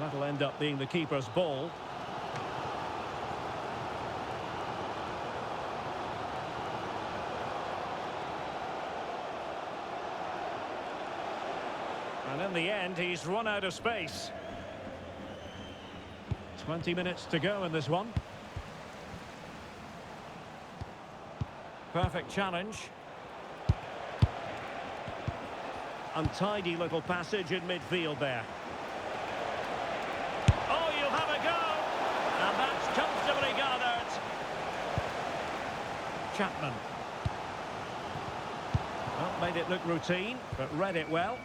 And that'll end up being the keeper's ball. And in the end, he's run out of space. 20 minutes to go in this one. Perfect challenge. Untidy little passage in midfield there. Oh, you'll have a go. And that's comfortably gathered. Chapman. Well, made it look routine, but read it well.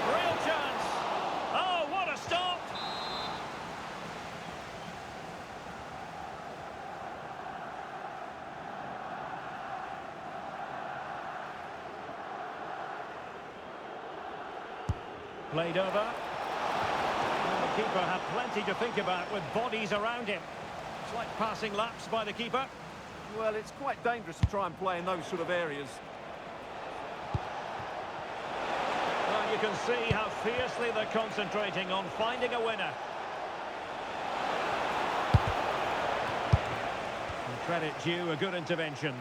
Real chance. Oh, what a stop. Played over. Well, the keeper had plenty to think about with bodies around him. It's like passing laps by the keeper. Well, it's quite dangerous to try and play in those sort of areas. Well, you can see how fiercely they're concentrating on finding a winner. And credit due, a good intervention.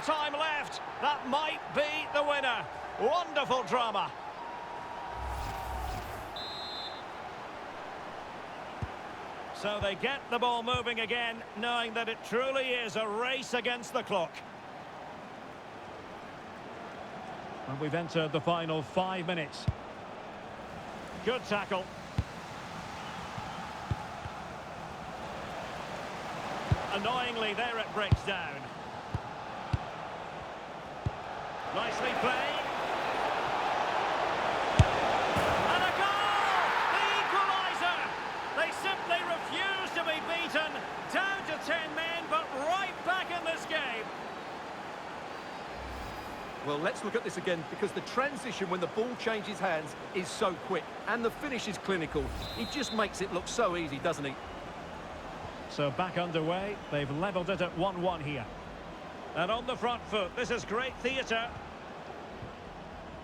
Time left. That might be the winner. Wonderful drama. So they get the ball moving again, knowing that it truly is a race against the clock. And we've entered the final 5 minutes. Good tackle. Annoyingly, there it breaks down. Nicely played. And a goal! The equaliser! They simply refuse to be beaten. Down to 10 men, but right back in this game. Well, let's look at this again, because the transition when the ball changes hands is so quick. And the finish is clinical. He just makes it look so easy, doesn't he? So back underway. They've levelled it at 1-1 here. And on the front foot, this is great theatre.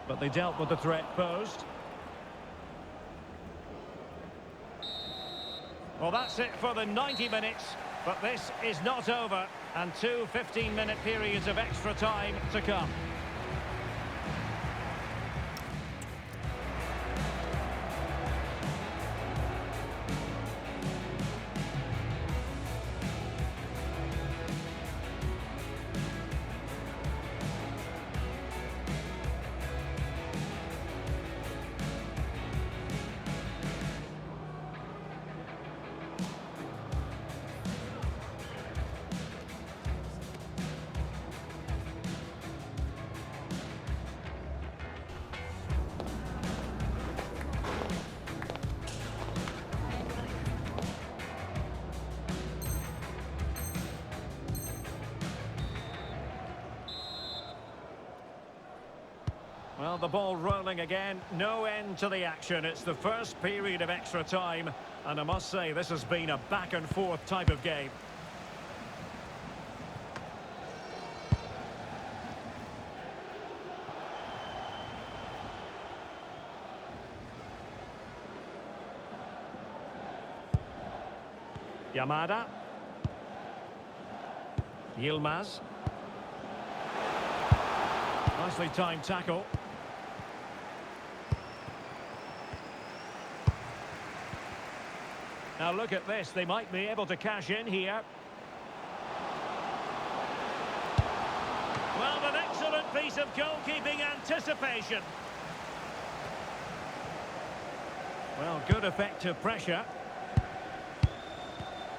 But they dealt with the threat posed. Well, that's it for the 90 minutes. But this is not over. And 2 15-minute periods of extra time to come. Well, the ball rolling again, no end to the action. It's the first period of extra time, and I must say this has been a back-and-forth type of game. Yamada. Yilmaz. Nicely timed tackle. Now look at this, they might be able to cash in here. Well, an excellent piece of goalkeeping anticipation. Well, good effective pressure.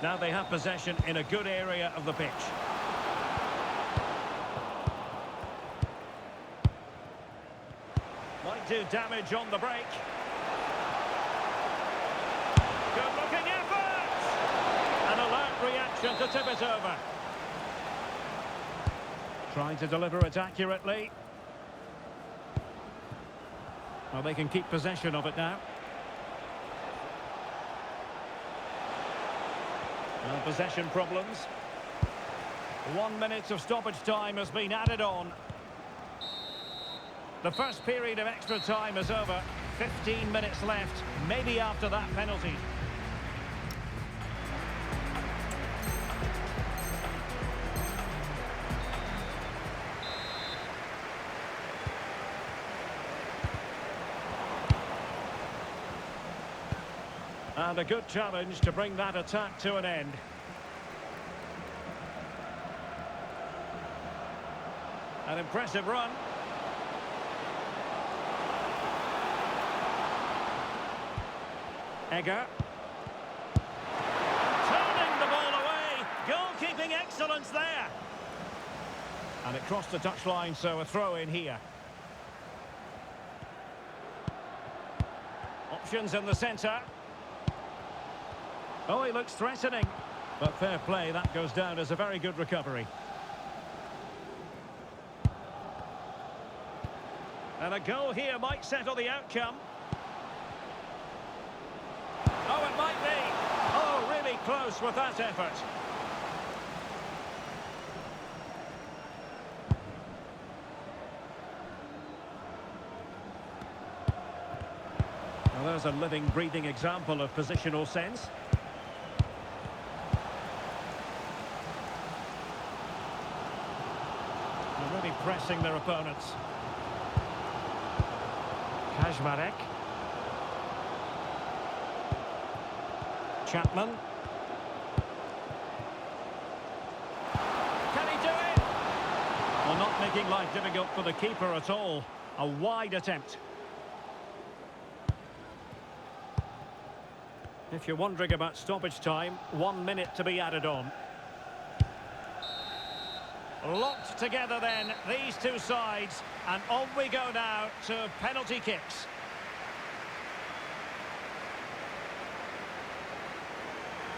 Now they have possession in a good area of the pitch. Might do damage on the break. Good-looking effort! An alert reaction to tip it over. Trying to deliver it accurately. Well, they can keep possession of it now. Well, possession problems. 1 minute of stoppage time has been added on. The first period of extra time is over. 15 minutes left, maybe after that penalty. And a good challenge to bring that attack to an end. An impressive run. Egger. Turning the ball away. Goalkeeping excellence there. And it crossed the touchline, so a throw in here. Options in the centre. Oh, he looks threatening. But fair play, that goes down as a very good recovery. And a goal here might settle the outcome. Oh, it might be. Oh, really close with that effort. Well, there's a living, breathing example of positional sense. They're really pressing their opponents. Kaczmarek. Chapman. Can he do it? Well, not making life difficult for the keeper at all. A wide attempt. If you're wondering about stoppage time, 1 minute to be added on. Locked together then, these two sides, and on we go now to penalty kicks.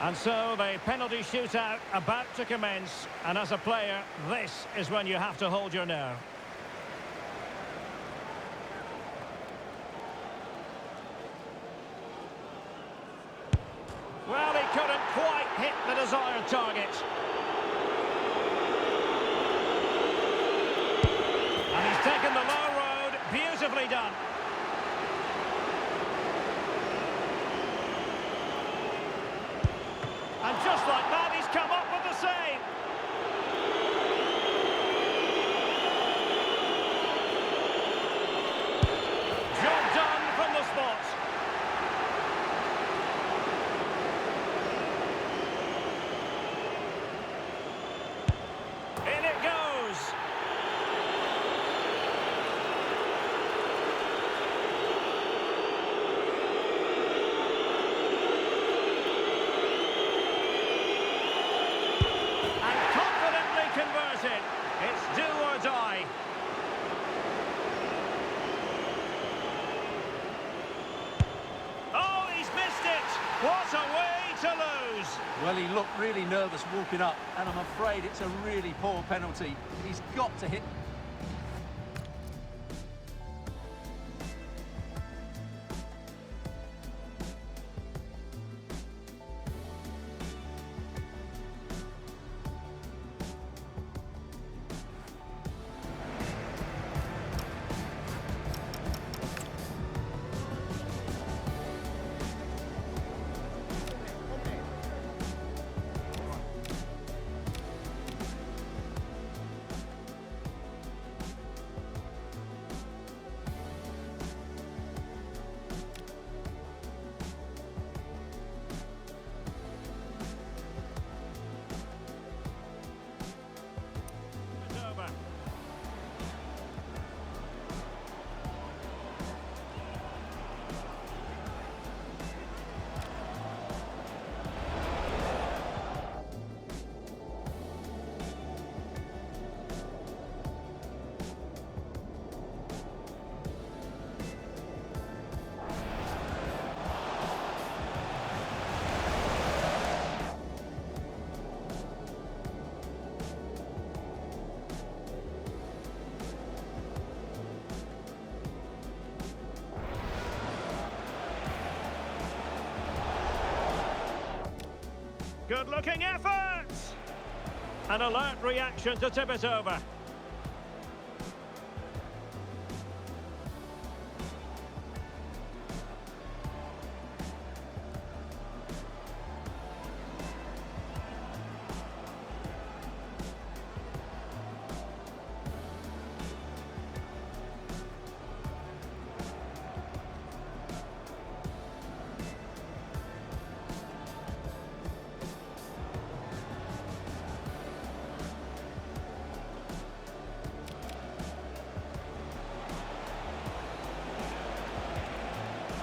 And so the penalty shootout about to commence, and as a player, this is when you have to hold your nerve. Well, he couldn't quite hit the desired target. And he's taken the low road, beautifully done. And just like that, he's come up with the save. Job done from the spot. In it goes. Converted. It's do or die. Oh, he's missed it. What a way to lose. Well, he looked really nervous walking up, and I'm afraid it's a really poor penalty. He's got to hit. Good-looking effort! An alert reaction to tip it over.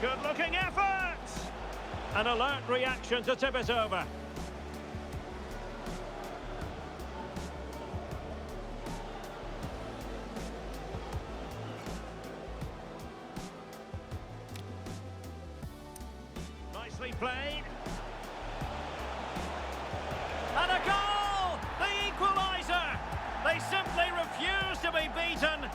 Good-looking effort! An alert reaction to tip it over. Nicely played. And a goal! The equaliser! They simply refuse to be beaten.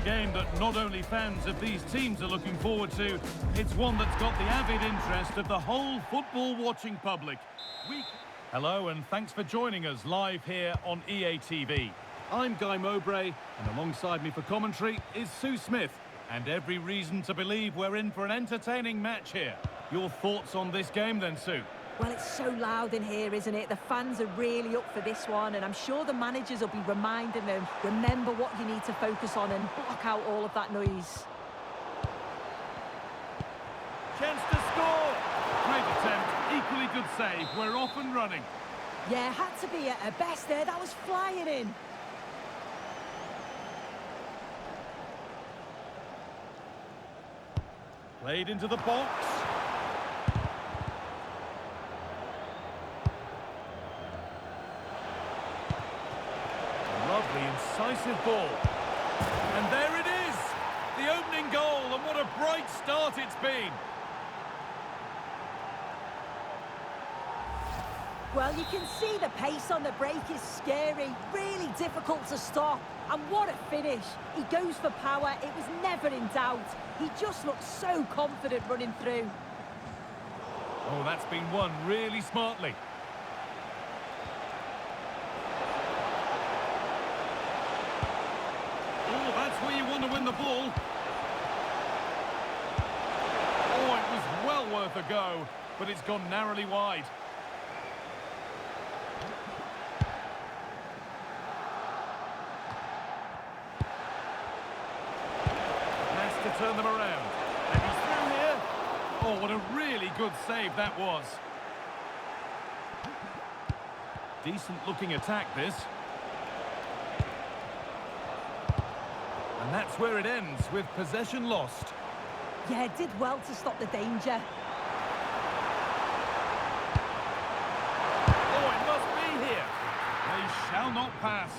a game that not only fans of these teams are looking forward to, it's one that's got the avid interest of the whole football watching public. Hello and thanks for joining us live here on EA TV. I'm Guy Mowbray, and alongside me for commentary is Sue Smith. And every reason to believe we're in for an entertaining match here. Your thoughts on this game then, Sue? Well, it's so loud in here, isn't it? The fans are really up for this one, and I'm sure the managers will be reminding them, remember what you need to focus on and block out all of that noise. Chance to score! Great attempt, equally good save. We're off and running. Yeah, had to be at her best there. That was flying in. Played into the box. Lovely, incisive ball. And there it is! The opening goal, and what a bright start it's been. Well, you can see the pace on the break is scary, really difficult to stop. And what a finish. He goes for power, it was never in doubt. He just looks so confident running through. Oh, that's been won really smartly. Oh, that's where you want to win the ball. Oh, it was well worth a go, but it's gone narrowly wide. To turn them around. And he's through here. Oh, what a really good save that was. Decent looking attack, this. And that's where it ends, with possession lost. Yeah, did well to stop the danger. Oh, it must be here. They shall not pass.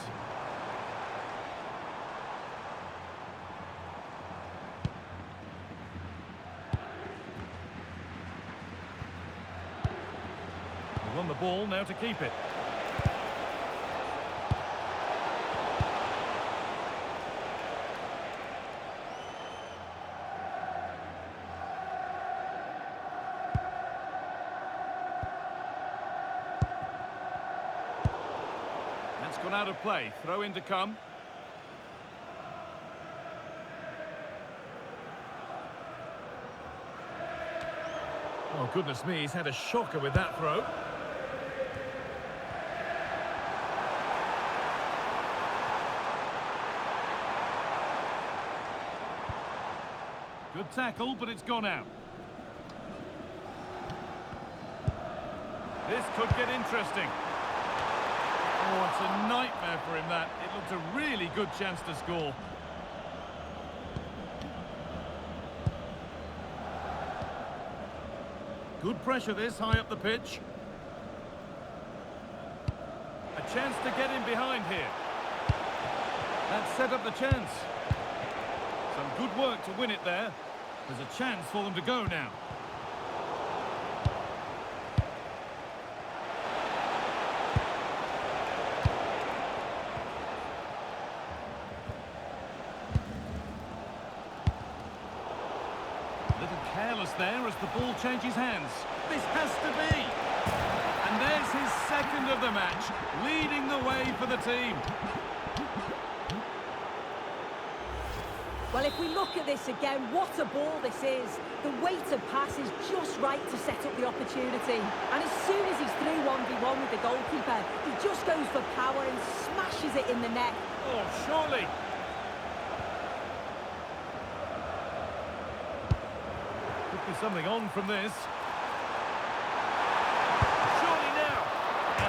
On the ball, now to keep it. That's gone out of play. Throw in to come. Oh, goodness me, he's had a shocker with that throw. Good tackle, but it's gone out. This could get interesting. Oh, it's a nightmare for him, that. It looked a really good chance to score. Good pressure this, high up the pitch. A chance to get in behind here. That set up the chance. Some good work to win it there. There's a chance for them to go now. A little careless there as the ball changes hands. This has to be. And there's his second of the match, leading the way for the team. Well, if we look at this again, what a ball this is. The weighted pass is just right to set up the opportunity. And as soon as he's through 1v1 with the goalkeeper, he just goes for power and smashes it in the net. Oh, surely. Could be something on from this. Surely now.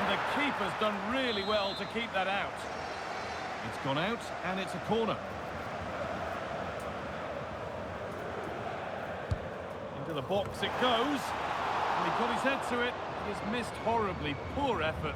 And the keeper's done really well to keep that out. It's gone out, and it's a corner. Into the box it goes. And he got his head to it. He's missed horribly. Poor effort.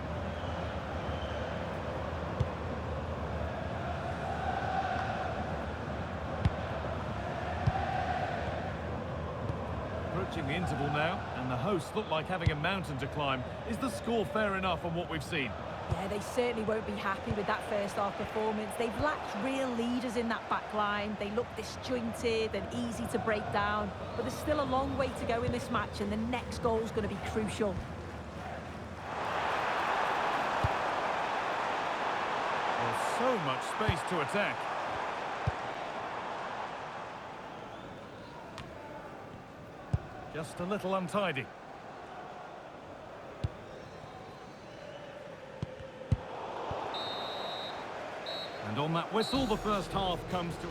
Approaching the interval now, and the hosts look like having a mountain to climb. Is the score fair enough on what we've seen? Yeah, they certainly won't be happy with that first half performance. They've lacked real leaders in that back line. They look disjointed and easy to break down. But there's still a long way to go in this match, and the next goal is going to be crucial. There's so much space to attack. Just a little untidy. And on that whistle, the first half comes to...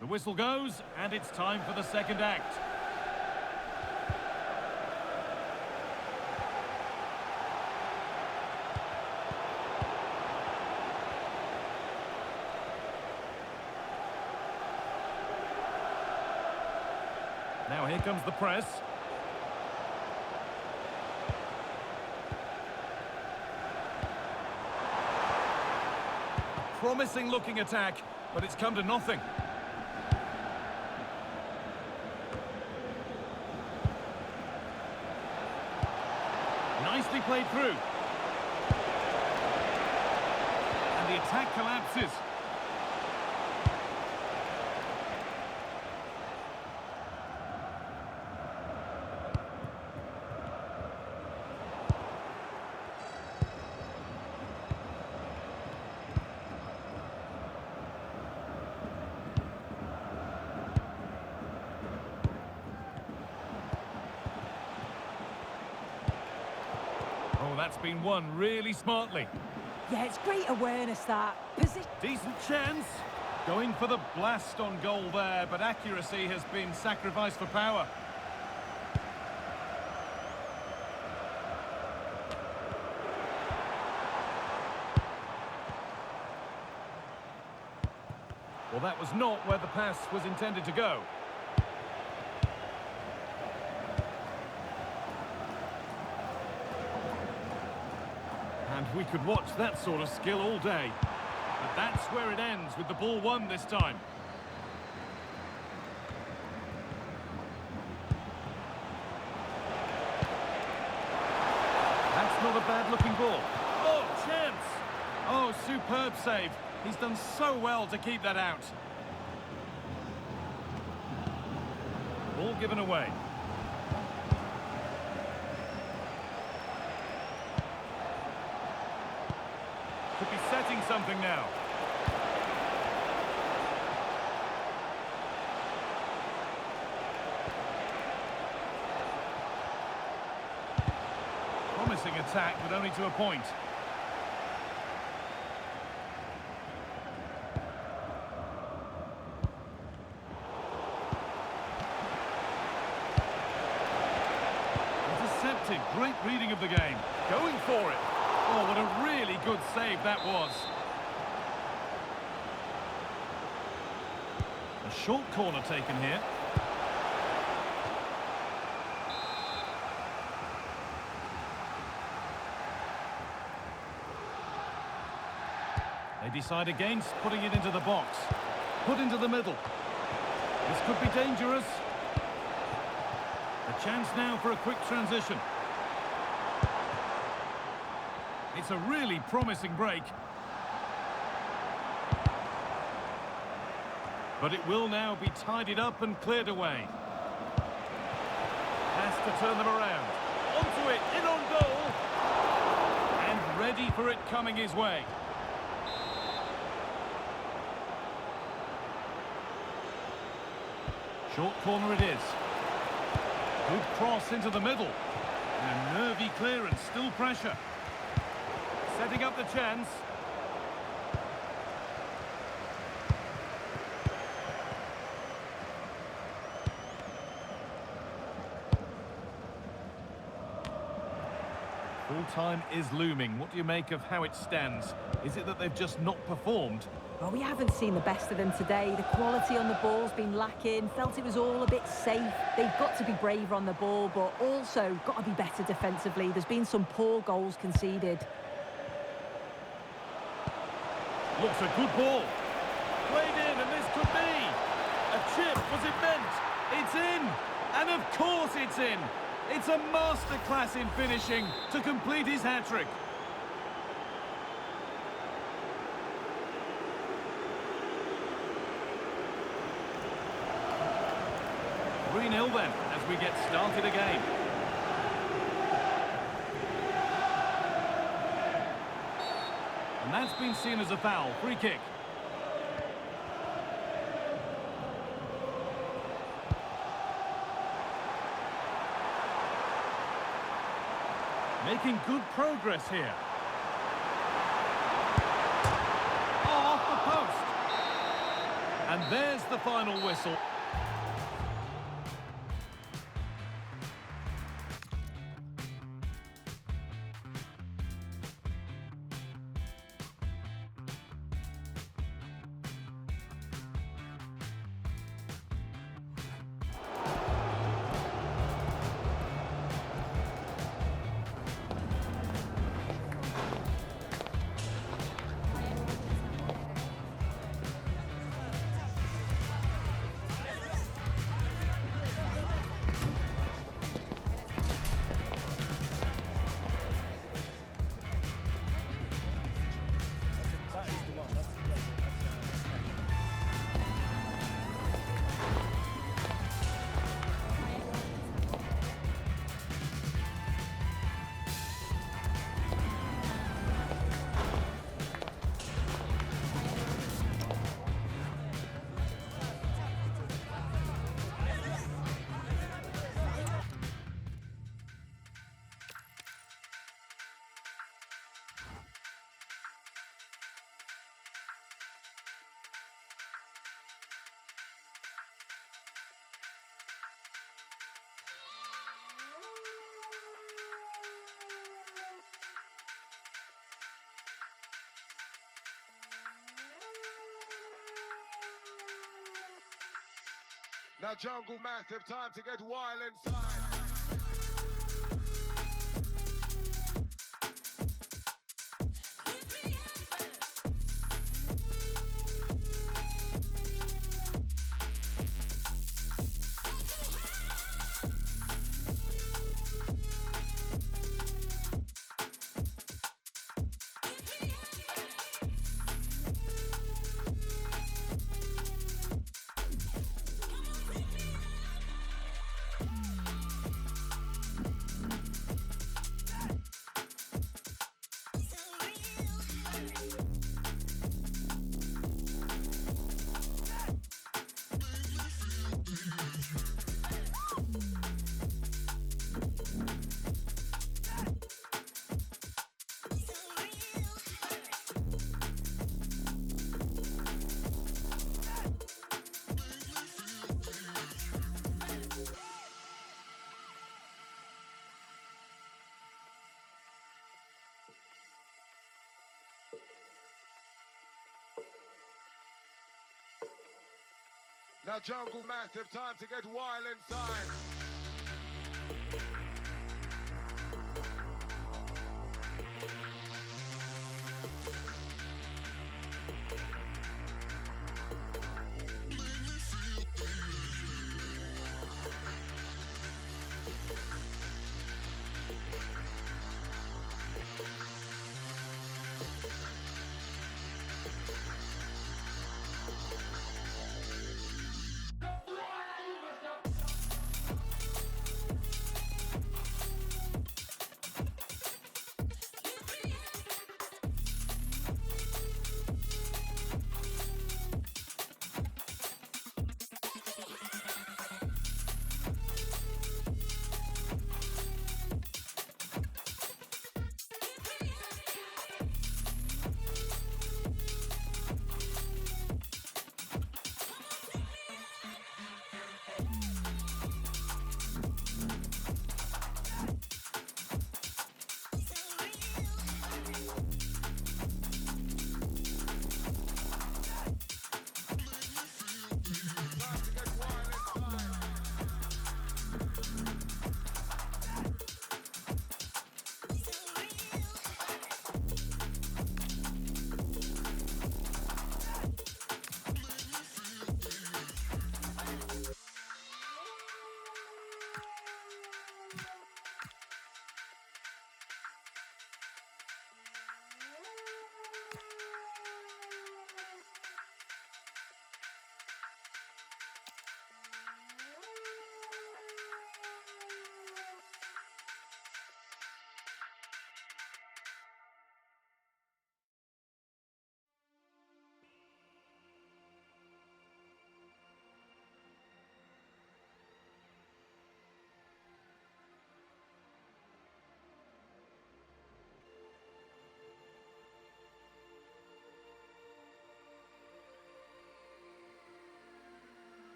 The whistle goes, and it's time for the second act. Now here comes the press. Promising looking attack, but it's come to nothing. Nicely played through. And the attack collapses. Oh, that's been won really smartly. Yeah, it's great awareness, that. Decent chance. Going for the blast on goal there, but accuracy has been sacrificed for power. Well, that was not where the pass was intended to go. And we could watch that sort of skill all day. But that's where it ends, with the ball won this time. That's not a bad-looking ball. Oh, chance! Oh, superb save. He's done so well to keep that out. Ball given away. Could be setting something now. Promising attack, but only to a point. Intercepted, great reading of the game. Going for it. Oh, what a really good save that was. A short corner taken here. They decide against putting it into the box. Put into the middle. This could be dangerous. A chance now for a quick transition. It's a really promising break. But it will now be tidied up and cleared away. Has to turn them around. Onto it, in on goal. And ready for it coming his way. Short corner it is. Good cross into the middle. And a nervy clearance, still pressure. Setting up the chance. Full time is looming. What do you make of how it stands? Is it that they've just not performed? Well, we haven't seen the best of them today. The quality on the ball's been lacking. Felt it was all a bit safe. They've got to be braver on the ball, but also got to be better defensively. There's been some poor goals conceded. Looks a good ball. Played in, and this could be a chip. Was it meant? It's in, and of course it's in. It's a masterclass in finishing to complete his hat-trick. 3-0 then, as we get started again. And that's been seen as a foul. Free kick. Making good progress here. Oh, off the post. And there's the final whistle. Now Jungle Massive, time to get wild inside. Now Jungle Massive, time to get wild inside.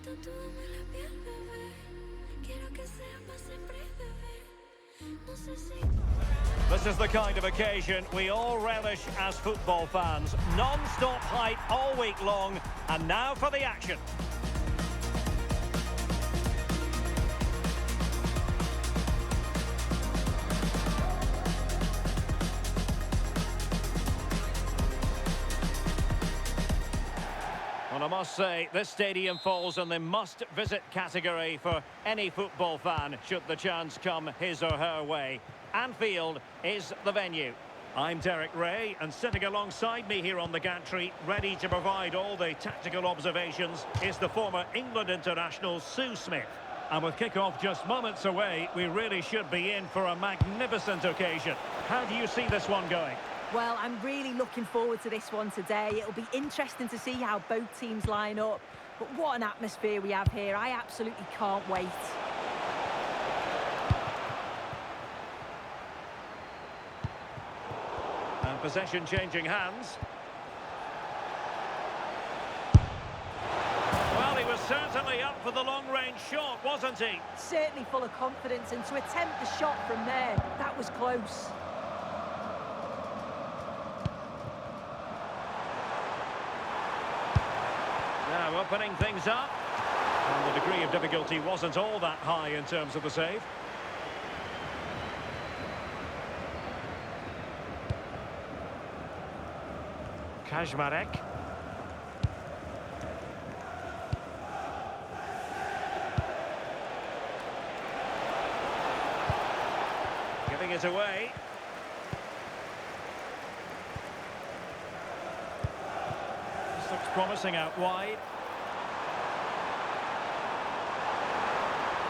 Tatúame la piel, bebé. Quiero que sea para siempre, bebé. No sé si. This is the kind of occasion we all relish as football fans. Non-stop hype all week long, and now for the action. Well, I must say, this stadium falls in the must-visit category for any football fan, should the chance come his or her way. Anfield is the venue. I'm Derek Ray, and sitting alongside me here on the gantry, ready to provide all the tactical observations, is the former England international Sue Smith. And with kick-off just moments away, we really should be in for a magnificent occasion. How do you see this one going? Well, I'm really looking forward to this one today. It'll be interesting to see how both teams line up. But what an atmosphere we have here. I absolutely can't wait. And possession changing hands. Well, he was certainly up for the long-range shot, wasn't he? Certainly full of confidence, and to attempt the shot from there, that was close. Now opening things up. And the degree of difficulty wasn't all that high in terms of the save. Kaczmarek. Giving it away. This looks promising out wide.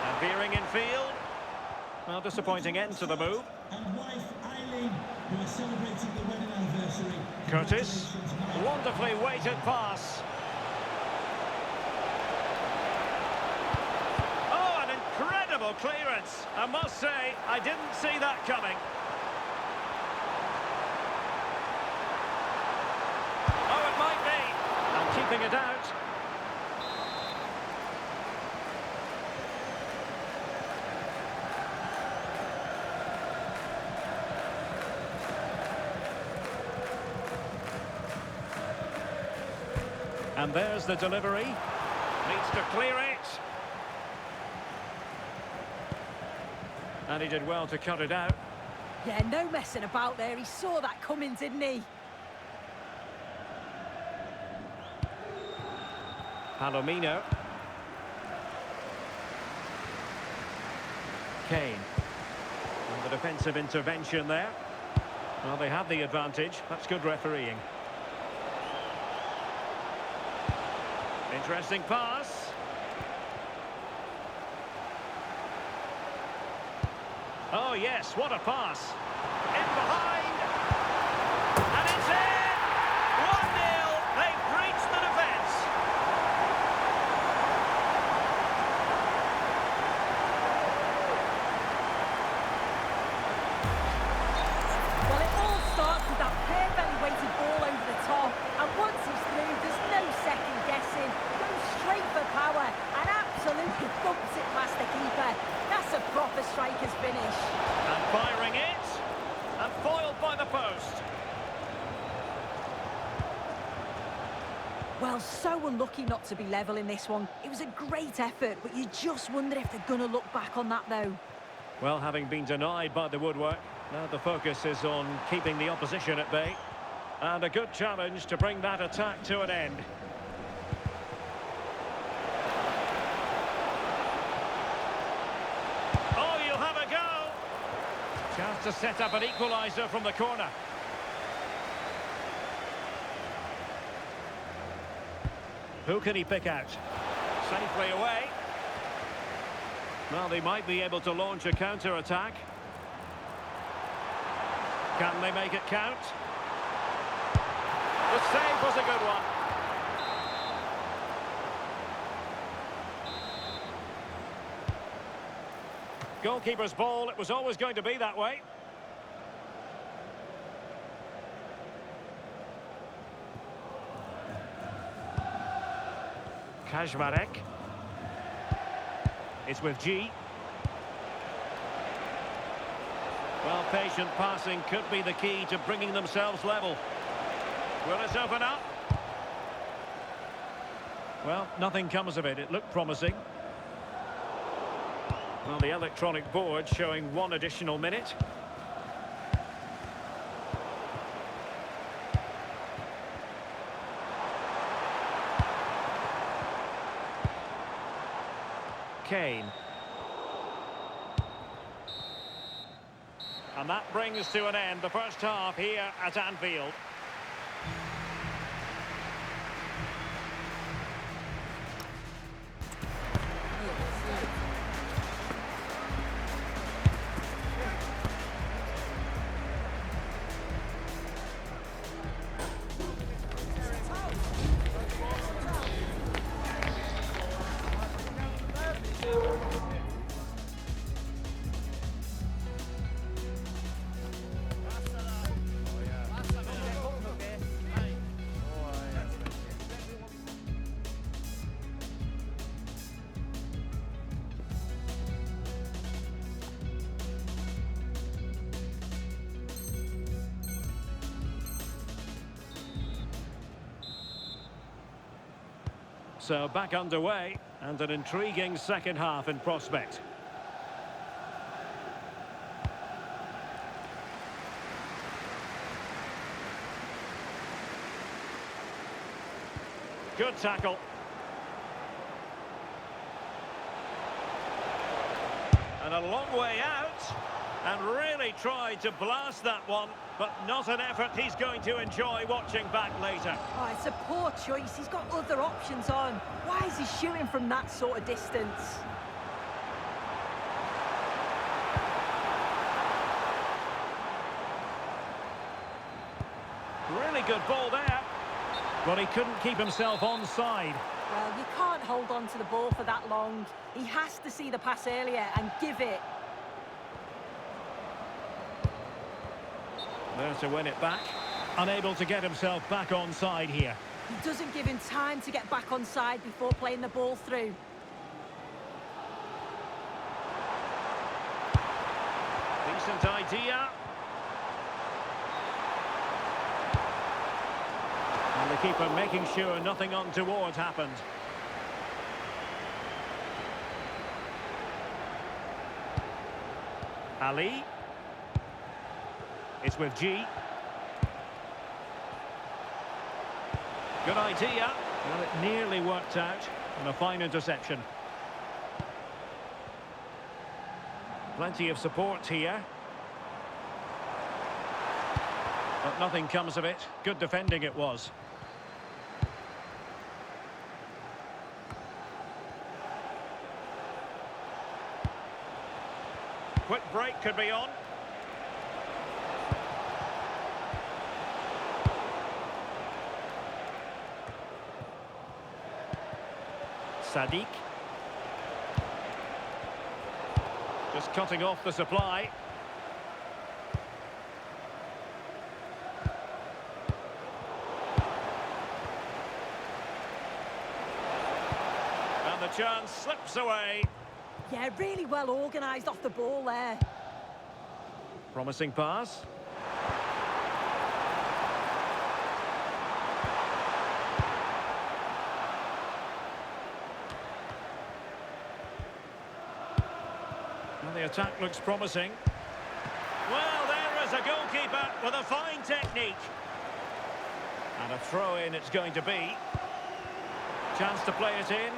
And veering in field. Well, disappointing end to the move. And wife Eileen, who are celebrating the wedding anniversary. Curtis. Wonderfully weighted pass. Oh, an incredible clearance. I must say, I didn't see that coming. Oh, it might be. And keeping it out. And there's the delivery. Needs to clear it. And he did well to cut it out. Yeah, no messing about there. He saw that coming, didn't he? Palomino. Kane. And the defensive intervention there. Well, they have the advantage. That's good refereeing. Interesting pass. Oh, yes, what a pass. In behind. And it's in! 1-0. They've breached the defence. Well, it all starts with that pair-belly weighted ball over the top. And once he's through, there's no second guessing. Goes straight for power and absolutely thumps it past the keeper. That's a proper striker's finish. And firing it. And foiled by the post. Well, so unlucky not to be level in this one. It was a great effort, but you just wonder if they're going to look back on that, though. Well, having been denied by the woodwork, now the focus is on keeping the opposition at bay. And a good challenge to bring that attack to an end. Oh, you'll have a go! Chance to set up an equaliser from the corner. Who can he pick out? Safely away. Well, they might be able to launch a counter-attack. Can they make it count? The save was a good one. Goalkeeper's ball, it was always going to be that way. Kaczmarek. It's with G. Well, patient passing could be the key to bringing themselves level. Will it open up? Well, nothing comes of it. It looked promising. Well, the electronic board showing 1 additional minute. Kane. And that brings to an end the first half here at Anfield. So back underway, and an intriguing second half in prospect. Good tackle. And a long way out, and really tried to blast that one, but not an effort he's going to enjoy watching back later. Oh, it's a poor choice. He's got other options on. Why is he shooting from that sort of distance? Really good ball there. Well, he couldn't keep himself onside. Well, you can't hold on to the ball for that long. He has to see the pass earlier and give it. There to win it back. Unable to get himself back onside here. He doesn't give him time to get back on side before playing the ball through. Decent idea. And the keeper making sure nothing untoward happened. Ali. It's with G. Good idea. Well, it nearly worked out. And a fine interception. Plenty of support here. But nothing comes of it. Good defending it was. Quick break could be on. Sadiq. Just cutting off the supply. And the chance slips away. Yeah, really well organised off the ball there. Promising pass. Well, the attack looks promising. Well, there is a goalkeeper with a fine technique. And a throw-in it's going to be. Chance to play it in.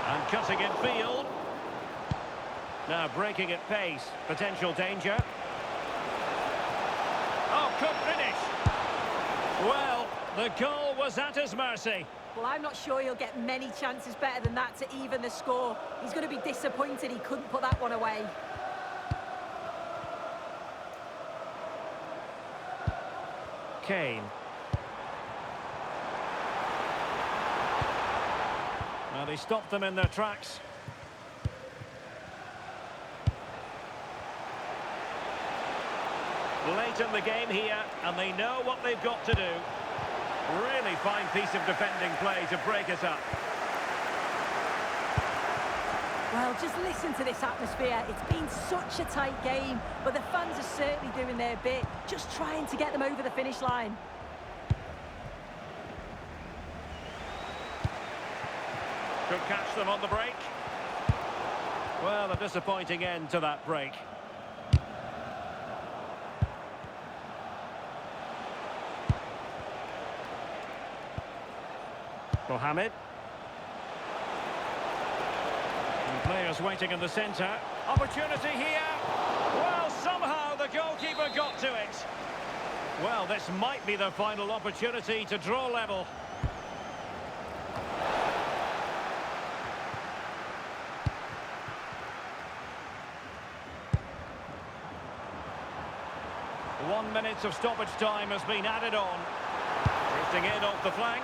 And cutting in field. Now breaking at pace. Potential danger. Oh, could finish. Well, the goal was at his mercy. Well, I'm not sure he'll get many chances better than that to even the score. He's going to be disappointed he couldn't put that one away. Kane. Well, they stopped them in their tracks. Late in the game here, and they know what they've got to do. Really fine piece of defending play to break it up. Well, just listen to this atmosphere. It's been such a tight game, but the fans are certainly doing their bit, just trying to get them over the finish line. Could catch them on the break. Well, a disappointing end to that break. Mohamed. And players waiting in the centre. Opportunity here. Well, somehow the goalkeeper got to it. Well, this might be the final opportunity to draw level. One minute of stoppage time has been added on. Drifting in off the flank.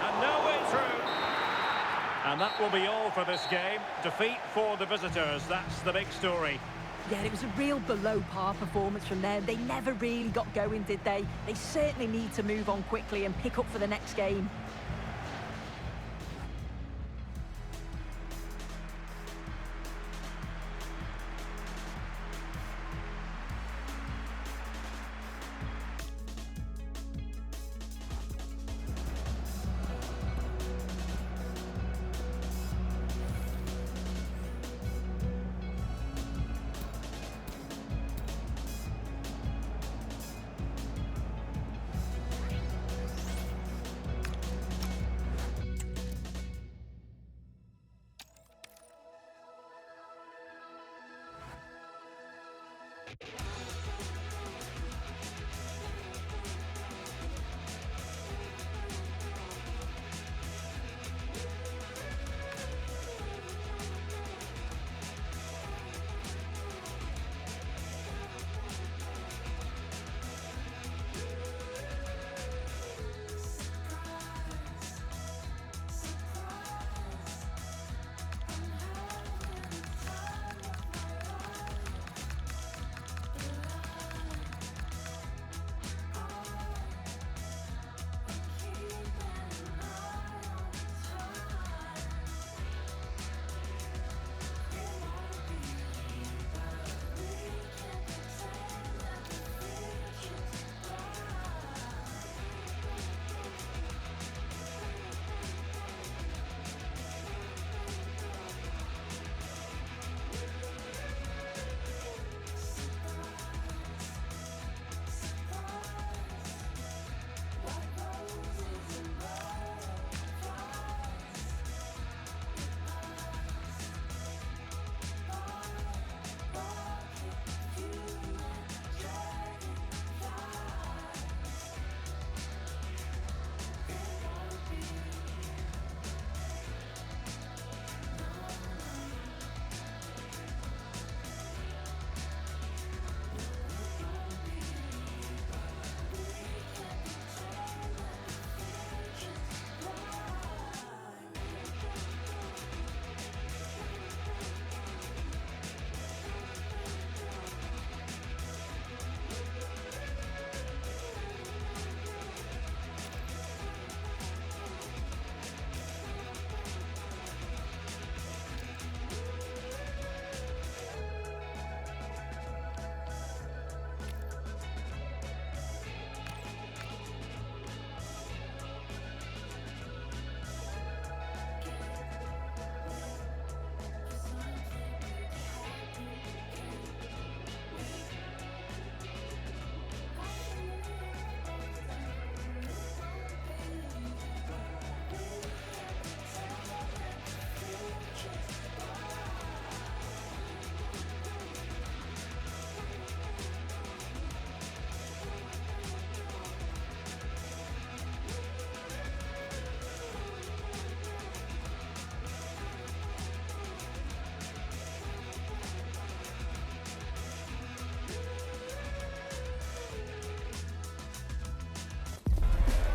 And no way through. And that will be all for this game. Defeat for the visitors. That's the big story. Yeah, it was a real below-par performance from them. They never really got going, did they? They certainly need to move on quickly and pick up for the next game.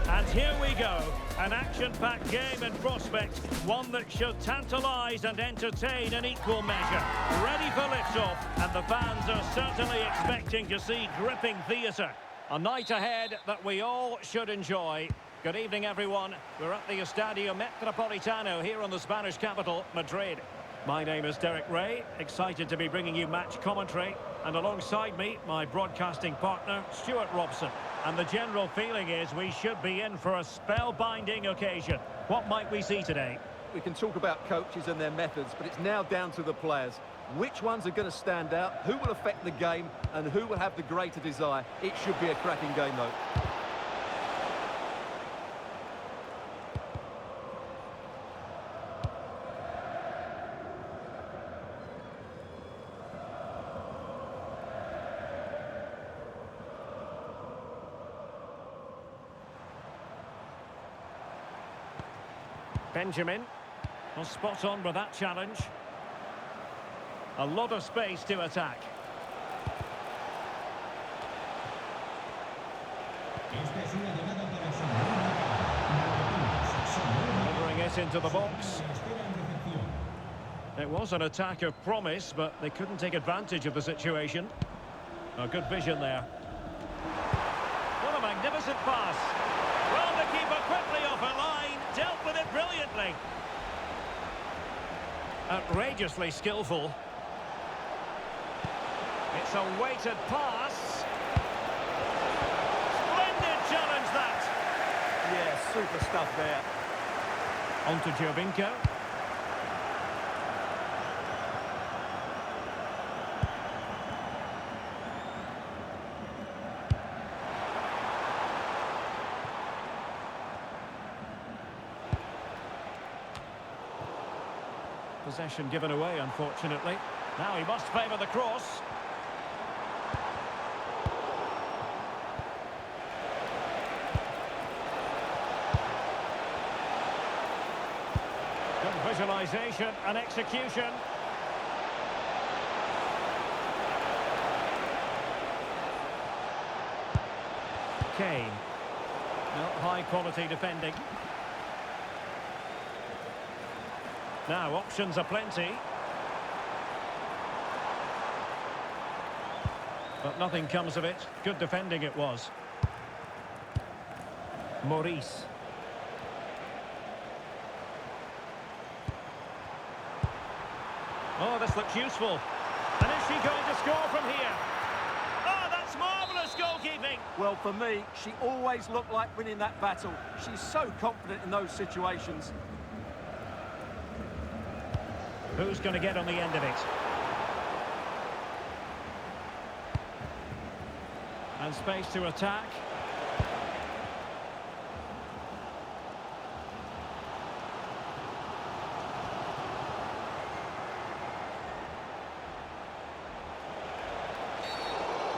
And here we go, an action-packed game in prospect, one that should tantalise and entertain in equal measure. Ready for lift-off, and the fans are certainly expecting to see gripping theatre. A night ahead that we all should enjoy. Good evening, everyone. We're at the Estadio Metropolitano here in the Spanish capital, Madrid. My name is Derek Ray, excited to be bringing you match commentary. And alongside me, my broadcasting partner, Stuart Robson. And the general feeling is we should be in for a spellbinding occasion. What might we see today? We can talk about coaches and their methods, but it's now down to the players. Which ones are going to stand out, who will affect the game, and who will have the greater desire? It should be a cracking game, though. Benjamin was spot on with that challenge. A lot of space to attack. Delivering it into the box. It was an attack of promise, but they couldn't take advantage of the situation. A good vision there. What a magnificent pass. Well, the keeper quickly off her line, dealt with it brilliantly. Outrageously skillful. It's a weighted pass. Splendid challenge, that. Yeah, super stuff there. On to Jovinko. Possession given away, unfortunately. Now he must favour the cross. Good visualisation and execution. Kane. Not high quality defending. Now options are plenty. But nothing comes of it. Good defending it was. Maurice. Oh, this looks useful. And is she going to score from here? Oh, that's marvellous goalkeeping. Well, for me, she always looked like winning that battle. She's so confident in those situations. Who's going to get on the end of it? And space to attack.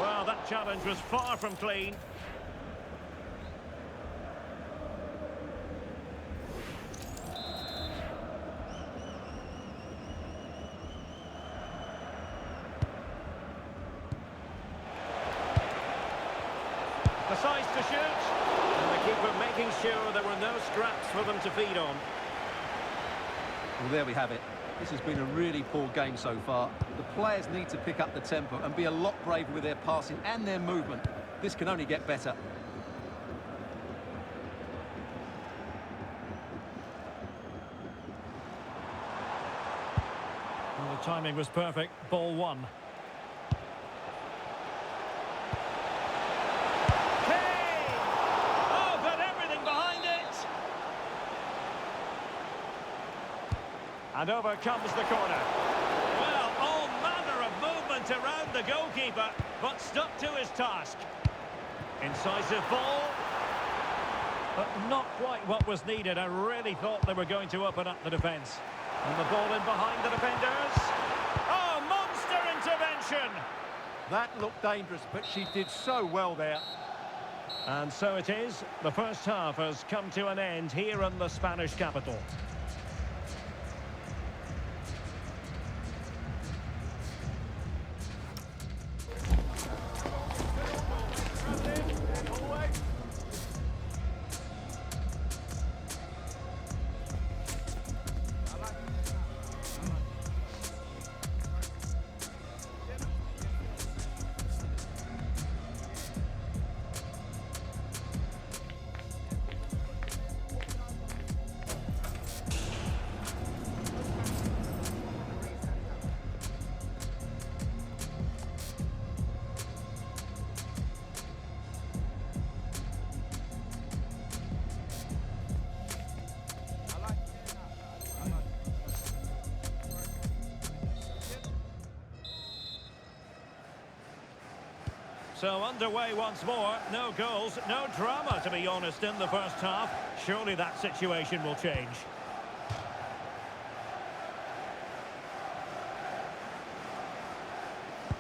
Well, that challenge was far from clean. Decides to shoot. And the keeper making sure there were no scraps for them to feed on. Well, there we have it. This has been a really poor game so far. The players need to pick up the tempo and be a lot braver with their passing and their movement. This can only get better. Well, the timing was perfect. Ball one. And over comes the corner. Well, all manner of movement around the goalkeeper, but stuck to his task. Incisive ball. But not quite what was needed. I really thought they were going to open up the defence. And the ball in behind the defenders. Oh, monster intervention! That looked dangerous, but she did so well there. And so it is. The first half has come to an end here in the Spanish capital. So underway once more. No goals, no drama, to be honest, in the first half. Surely that situation will change.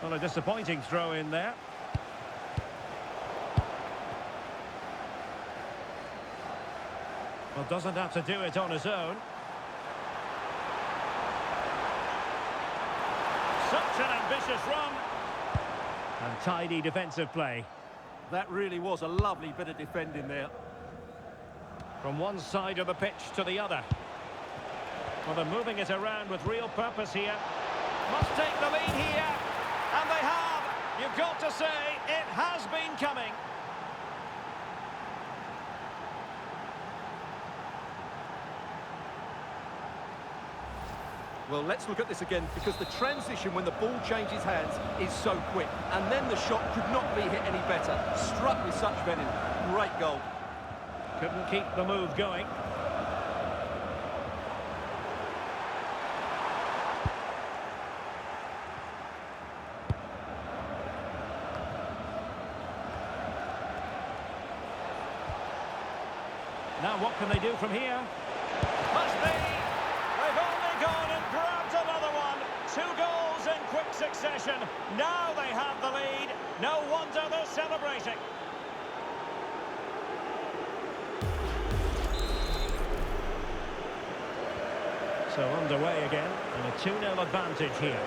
Well, a disappointing throw in there. Well, doesn't have to do it on his own. Such an ambitious run. And tidy defensive play. That really was a lovely bit of defending there. From one side of the pitch to the other. Well, they're moving it around with real purpose here. Must take the lead here. And they have. You've got to say, it has been coming. Well, let's look at this again, because the transition when the ball changes hands is so quick. And then the shot could not be hit any better. Struck with such venom. Great goal. Couldn't keep the move going. Now what can they do from here? Must be! They've only gone and grabbed another one. 2 goals in quick succession. Now they have the lead. No wonder they're celebrating. So underway again, and a 2-0 advantage here.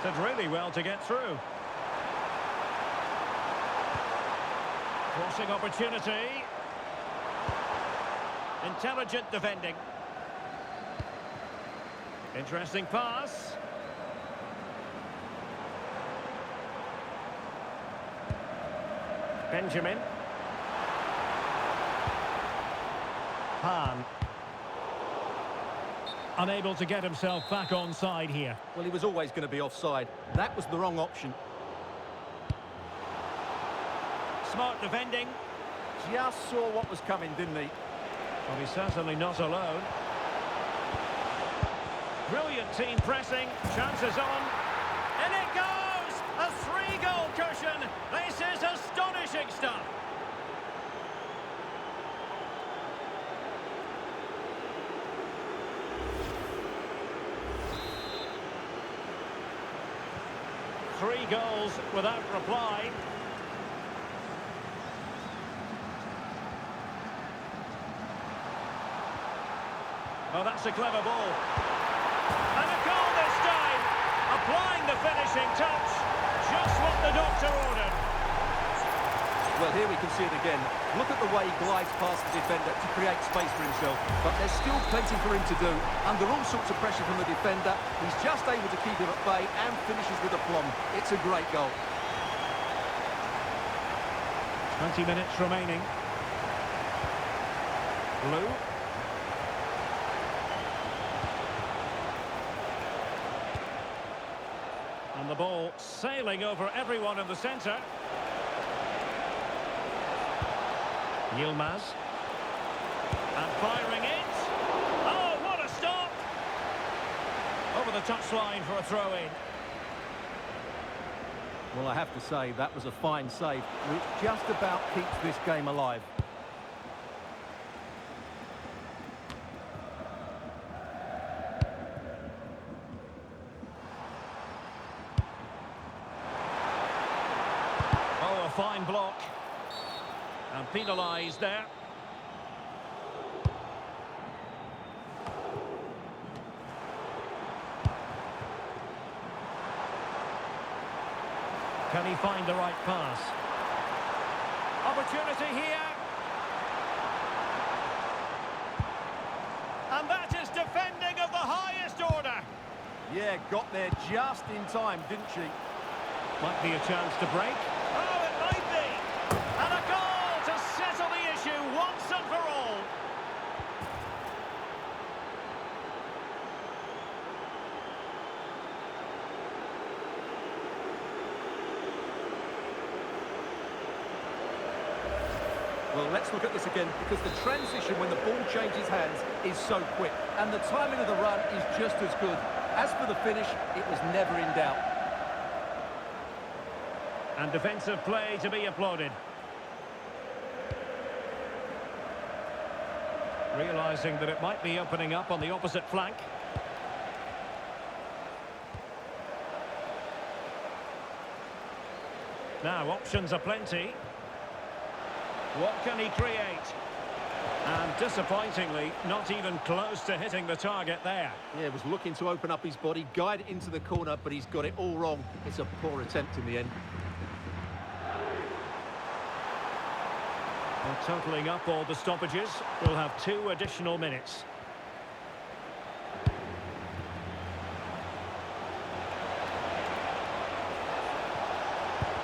Did really well to get through. Crossing opportunity. Intelligent defending. Interesting pass. Benjamin. Hahn. Unable to get himself back onside here. Well, he was always going to be offside. That was the wrong option. Smart defending. Just saw what was coming, didn't he? Well, he's certainly not alone. Brilliant team pressing. Chances on. And it goes! A 3-goal cushion. This is astonishing stuff. Three goals without reply. Oh, that's a clever ball. And a goal this time. Applying the finishing touch. Just what the doctor ordered. Well, here we can see it again. Look at the way he glides past the defender to create space for himself. But there's still plenty for him to do. Under all sorts of pressure from the defender, he's just able to keep him at bay and finishes with aplomb. It's a great goal. 20 minutes remaining. Blue. And the ball sailing over everyone in the centre. Yilmaz. And firing it. Oh, what a stop! Over the touchline for a throw-in. Well, I have to say, that was a fine save, which just about keeps this game alive. Oh, a fine block. And penalised there. Can he find the right pass? Opportunity here. And that is defending of the highest order. Yeah, got there just in time, didn't she? Might be a chance to break. Oh, it might be. And a goal to settle the issue once and for all. Well, let's look at this again, because the transition when the ball changes hands is so quick, and the timing of the run is just as good. As for the finish, it was never in doubt. And defensive play to be applauded. Realising that it might be opening up on the opposite flank. Now, options are plenty. What can he create? And disappointingly, not even close to hitting the target there. Yeah, was looking to open up his body, guide it into the corner, but he's got it all wrong. It's a poor attempt in the end. Well, totalling up all the stoppages, we'll have 2 additional minutes.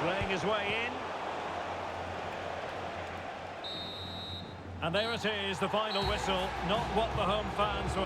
Playing his way in. And there it is, the final whistle. Not what the home fans were...